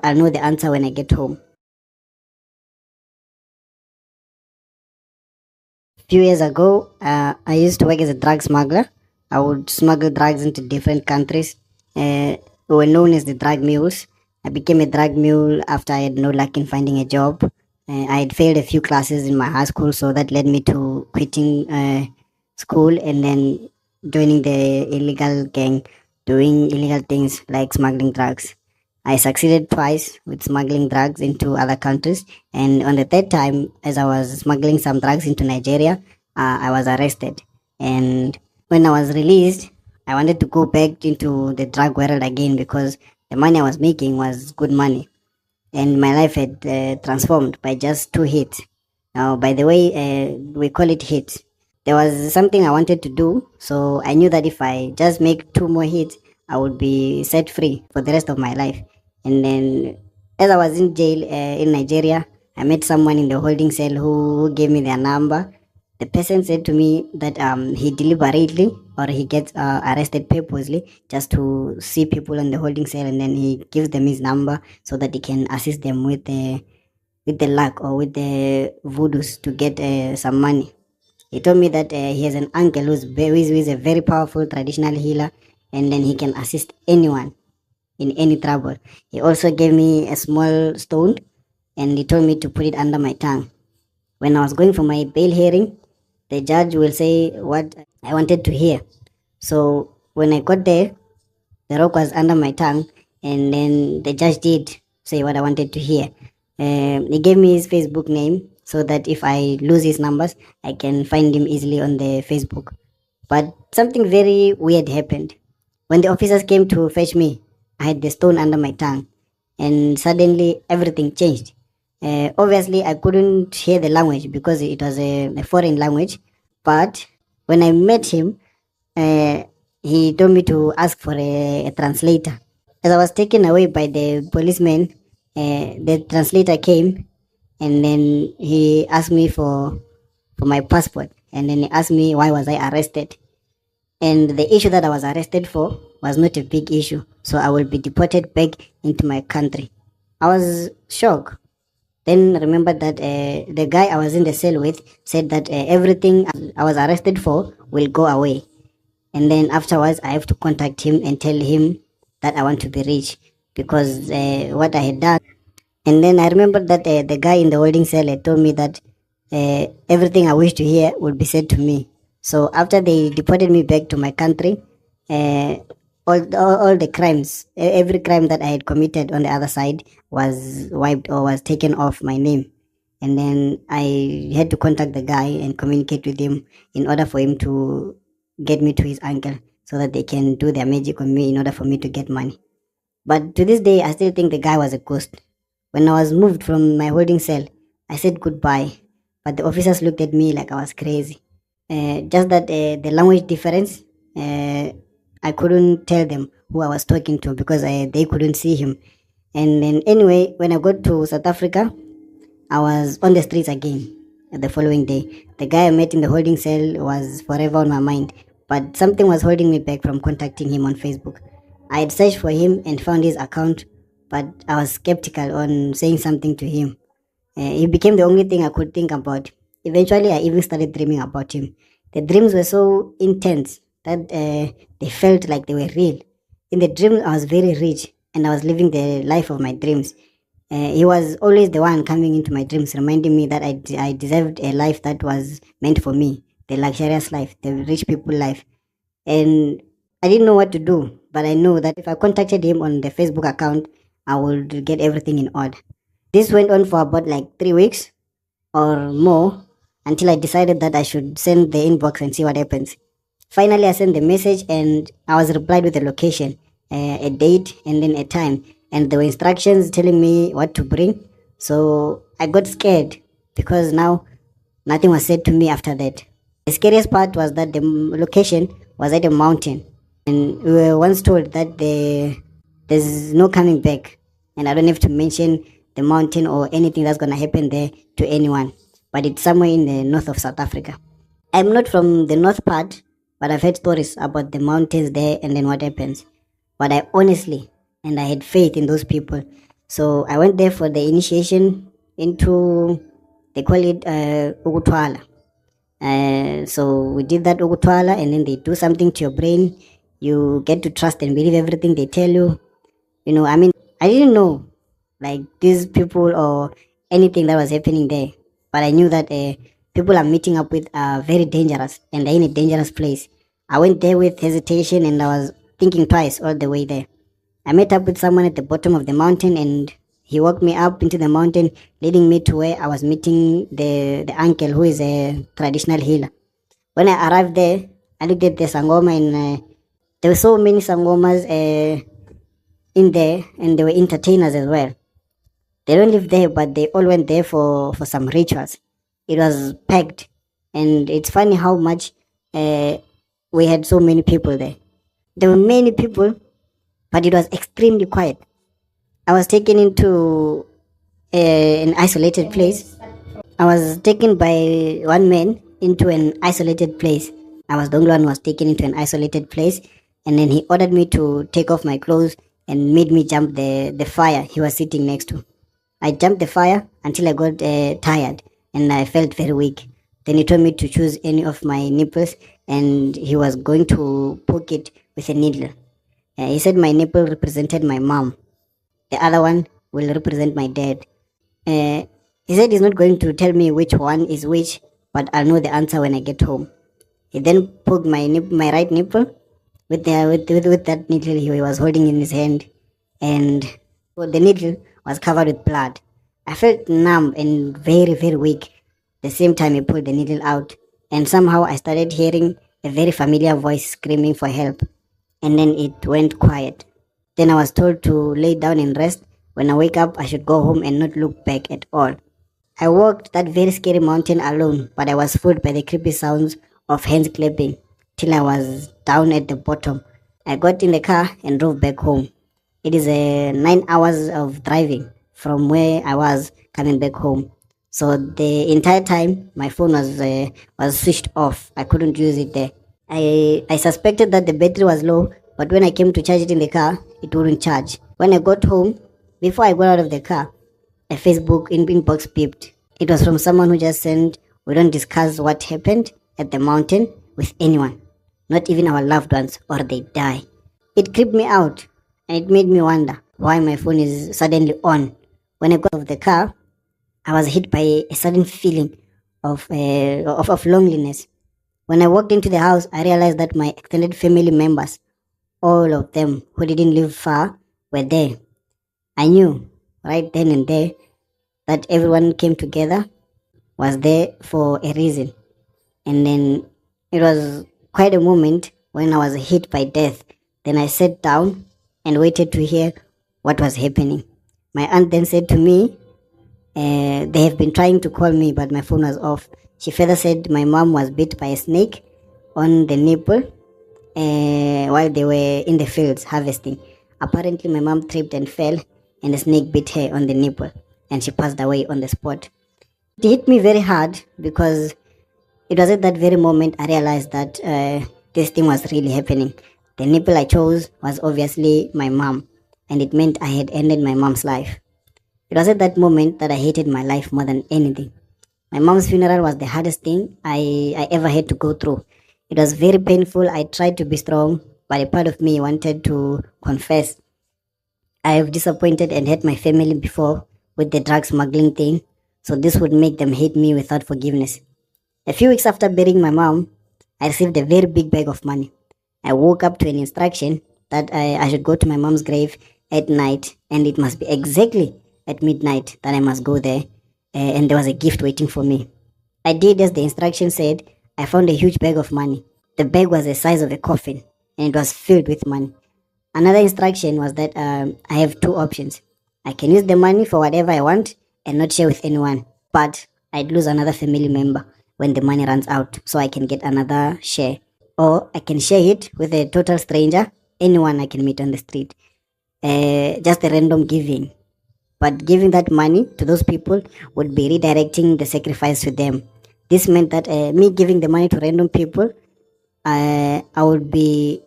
I'll know the answer when I get home. A few years ago, I used to work as a drug smuggler. I would smuggle drugs into different countries. We were known as the drug mules. I became a drug mule after I had no luck in finding a job. I had failed a few classes in my high school, so that led me to quitting school and then joining the illegal gang, doing illegal things like smuggling drugs. I succeeded twice with smuggling drugs into other countries, and on the third time, as I was smuggling some drugs into Nigeria, I was arrested. And when I was released, I wanted to go back into the drug world again because the money I was making was good money, and my life had transformed by just two hits. Now, by the way, we call it hits. There was something I wanted to do, so I knew that if I just make two more hits, I would be set free for the rest of my life. And then, as I was in jail in Nigeria, I met someone in the holding cell who gave me their number. The person said to me that he deliberately or he gets arrested purposely just to see people in the holding cell, and then he gives them his number so that he can assist them with the luck or with the voodoos to get some money. He told me that he has an uncle who is a very powerful traditional healer, and then he can assist anyone in any trouble. He also gave me a small stone, and he told me to put it under my tongue. When I was going for my bail hearing, the judge will say what I wanted to hear. So when I got there, the rock was under my tongue, and then the judge did say what I wanted to hear. He gave me his Facebook name so that if I lose his numbers, I can find him easily on the Facebook. But something very weird happened. When the officers came to fetch me, I had the stone under my tongue, and suddenly everything changed. Obviously, I couldn't hear the language because it was a foreign language. But when I met him, uh, he told me to ask for a translator. As I was taken away by the policeman, the translator came, and then he asked me for my passport, and then he asked me why was I arrested. And the issue that I was arrested for was not a big issue, so I will be deported back into my country. I was shocked. Then remembered that the guy I was in the cell with said that everything I was arrested for will go away. And then afterwards, I have to contact him and tell him that I want to be rich because what I had done. And then I remember that the guy in the holding cell had told me that everything I wish to hear would be said to me. So after they deported me back to my country, uh, all the crimes, every crime that I had committed on the other side was wiped or was taken off my name. And then I had to contact the guy and communicate with him in order for him to get me to his uncle so that they can do their magic on me in order for me to get money. But to this day, I still think the guy was a ghost. When I was moved from my holding cell, I said goodbye, but the officers looked at me like I was crazy. Just that the language difference, I couldn't tell them who I was talking to because they couldn't see him. And then, anyway, when I got to South Africa, I was on the streets again the following day. The guy I met in the holding cell was forever on my mind, but something was holding me back from contacting him on Facebook. I had searched for him and found his account, but I was skeptical on saying something to him. He became the only thing I could think about. Eventually, I even started dreaming about him. The dreams were so intense that they felt like they were real. In the dream, I was very rich and I was living the life of my dreams. He was always the one coming into my dreams, reminding me that I deserved a life that was meant for me, the luxurious life, the rich people life. And I didn't know what to do, but I knew that if I contacted him on the Facebook account, I would get everything in order. This went on for about like 3 weeks or more until I decided that I should send the inbox and see what happens. Finally, I sent the message and I was replied with a location, a date, and then a time. And there were instructions telling me what to bring. So I got scared because now nothing was said to me after that. The scariest part was that the location was at a mountain. And we were once told that there's no coming back. And I don't have to mention the mountain or anything that's going to happen there to anyone. But it's somewhere in the north of South Africa. I'm not from the north part, but I've heard stories about the mountains there and then what happens. But I honestly, and I had faith in those people. So I went there for the initiation into, they call it Ugutwala. So we did that Ugutwala, and then they do something to your brain. You get to trust and believe everything they tell you. I mean, I didn't know like these people or anything that was happening there, but I knew that people I'm meeting up with are very dangerous and they're in a dangerous place. I went there with hesitation and I was thinking twice all the way there. I met up with someone at the bottom of the mountain and he walked me up into the mountain, leading me to where I was meeting the uncle who is a traditional healer. When I arrived there, I looked at the Sangoma and there were so many Sangomas in there and they were entertainers as well. They don't live there, but they all went there for some rituals. It was packed, and it's funny how much we had so many people there. There were many people, but it was extremely quiet. I was taken into an isolated place. I was taken by one man into an isolated place. I was the only one who was taken into an isolated place, and then he ordered me to take off my clothes and made me jump the fire he was sitting next to. I jumped the fire until I got tired and I felt very weak. Then he told me to choose any of my nipples and he was going to poke it with a needle. He said my nipple represented my mom. The other one will represent my dad. Uh, he said he's not going to tell me which one is which, but I'll know the answer when I get home. He then poked my right nipple with that needle he was holding in his hand, and the needle was covered with blood. I felt numb and very, very weak. The same time he pulled the needle out, and somehow I started hearing a very familiar voice screaming for help, and then it went quiet. Then I was told to lay down and rest. When I wake up, I should go home and not look back at all. I walked that very scary mountain alone, but I was fooled by the creepy sounds of hands clapping till I was down at the bottom. I got in the car and drove back home. It is 9 hours of driving from where I was coming back home. So the entire time my phone was switched off. I couldn't use it there. I suspected that the battery was low, but when I came to charge it in the car, it wouldn't charge. When I got home, before I got out of the car, a Facebook inbox beeped. It was from someone who just sent, "We don't discuss what happened at the mountain with anyone, not even our loved ones, or they die." It creeped me out and it made me wonder why my phone is suddenly on. When I got out of the car, I was hit by a sudden feeling of loneliness. When I walked into the house, I realized that my extended family members, all of them who didn't live far, were there. I knew right then and there that everyone came together, was there for a reason. And then it was quite a moment when I was hit by death. Then I sat down and waited to hear what was happening. My aunt then said to me, they have been trying to call me, but my phone was off. She further said my mom was bit by a snake on the nipple while they were in the fields harvesting. Apparently, my mom tripped and fell, and the snake bit her on the nipple, and she passed away on the spot. It hit me very hard because it was at that very moment I realized that this thing was really happening. The nipple I chose was obviously my mom, and it meant I had ended my mom's life. It was at that moment that I hated my life more than anything. My mom's funeral was the hardest thing I ever had to go through. It was very painful. I tried to be strong, but a part of me wanted to confess. I have disappointed and hurt my family before with the drug smuggling thing, so this would make them hate me without forgiveness. A few weeks after burying my mom, I received a very big bag of money. I woke up to an instruction that I should go to my mom's grave at night, and it must be exactly at midnight that I must go there, and there was a gift waiting for me. I did as the instruction said. I found a huge bag of money. The bag was the size of a coffin, and it was filled with money. Another instruction was that I have two options. I can use the money for whatever I want and not share with anyone, but I'd lose another family member when the money runs out, so I can get another share. Or I can share it with a total stranger, anyone I can meet on the street. Just a random giving. But giving that money to those people would be redirecting the sacrifice to them. This meant that me giving the money to random people, I would be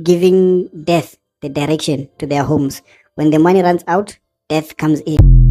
giving death the direction to their homes. When the money runs out, death comes in.